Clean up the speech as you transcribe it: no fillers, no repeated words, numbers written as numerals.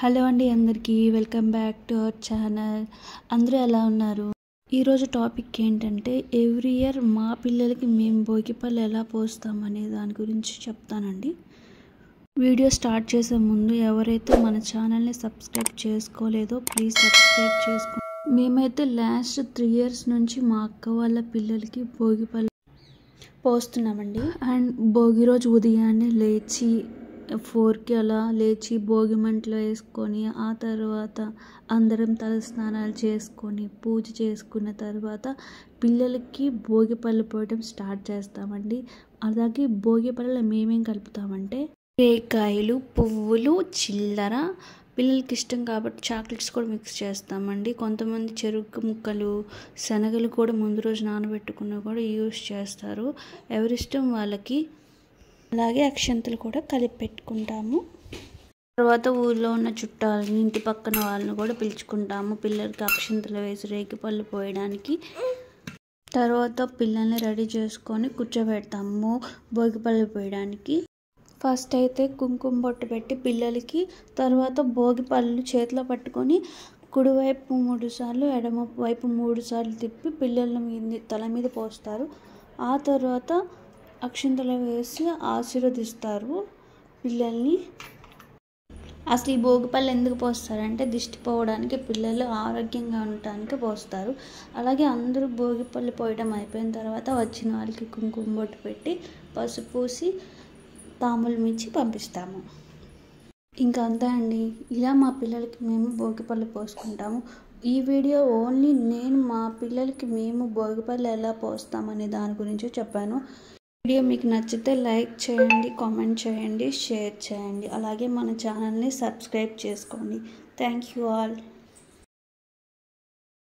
Hello అండి అందరికీ welcome back to our channel. అందరూ ఎలా ఉన్నారు? ఈరోజు టాపిక్ ఏంటంటే ఎవ్రీ ఇయర్ మా పిల్లలకి మేము భోగిపళ్ళు ఎలా పోస్తామనే దాని గురించి చెప్తానండి. వీడియో స్టార్ట్ చేసే ముందు ఎవరైతే మన ఛానల్ని సబ్స్క్రైబ్ చేసుకోలేదో ప్లీజ్ సబ్స్క్రైబ్ చేసుకోండి. మేమైతే లాస్ట్ 3 years నుంచి మా అక్క వాళ్ళ పిల్లలకి భోగిపళ్ళు పోస్తున్నామండి. అండ్ భోగి రోజు ఉదయాన్నే లేచి 4కి అలా లేచి భోగి మంటలు వేసుకొని ఆ తర్వాత అందరం తలస్నానాలు చేసుకొని పూజ చేసుకున్న తర్వాత పిల్లలకి భోగిపళ్ళు పోయడం స్టార్ట్ చేస్తామండి. అలాగే భోగిపళ్ళలో మేమేం కలుపుతామంటే రేకాయలు, పువ్వులు, చిల్లర, పిల్లలకి ఇష్టం కాబట్టి చాక్లెట్స్ కూడా మిక్స్ చేస్తామండి. కొంతమంది చెరుకు ముక్కలు, శనగలు కూడా ముందు రోజు నానబెట్టుకున్న కూడా యూస్ చేస్తారు. ఎవరిష్టం వాళ్ళకి. అలాగే అక్షంతలు కూడా కలిపి పెట్టుకుంటాము. తర్వాత ఊళ్ళో ఉన్న చుట్టాలని, ఇంటి పక్కన వాళ్ళని కూడా పిలుచుకుంటాము పిల్లలకి అక్షంతలు వేసి రేగిపళ్ళు పోయడానికి. తర్వాత పిల్లల్ని రెడీ చేసుకొని కూర్చోబెడతాము భోగిపళ్ళు పోయడానికి. ఫస్ట్ అయితే కుంకుమ బొట్టు పెట్టి పిల్లలకి, తర్వాత భోగిపళ్ళు చేతిలో పట్టుకొని కుడివైపు 3 సార్లు, ఎడమ వైపు 3 సార్లు తిప్పి పిల్లల మీద తల మీద పోస్తారు. ఆ తర్వాత అక్షంతలు వేసి ఆశీర్వదిస్తారు పిల్లల్ని. అసలు ఈ భోగిపళ్ళు ఎందుకు పోస్తారంటే దిష్టి పోవడానికి, పిల్లలు ఆరోగ్యంగా ఉండటానికి పోస్తారు. అలాగే అందరూ భోగిపళ్ళు పోయడం అయిపోయిన తర్వాత వచ్చిన వాళ్ళకి కుంకుమ బొట్టు పెట్టి పసుపు పూసి తాంబూలం ఇచ్చి పంపిస్తాము. ఇంకా అంతే అండి. ఇలా మా పిల్లలకి మేము భోగిపళ్ళు పోసుకుంటాము. ఈ వీడియో ఓన్లీ నేను మా పిల్లలకి మేము భోగిపళ్ళు ఎలా పోస్తామనే దాని గురించి చెప్పాను. వీడియో మీకు నచ్చితే లైక్ చేయండి, కామెంట్ చేయండి, షేర్ చేయండి. అలాగే మన ఛానల్ని సబ్స్క్రైబ్ చేసుకోండి. Thank you all.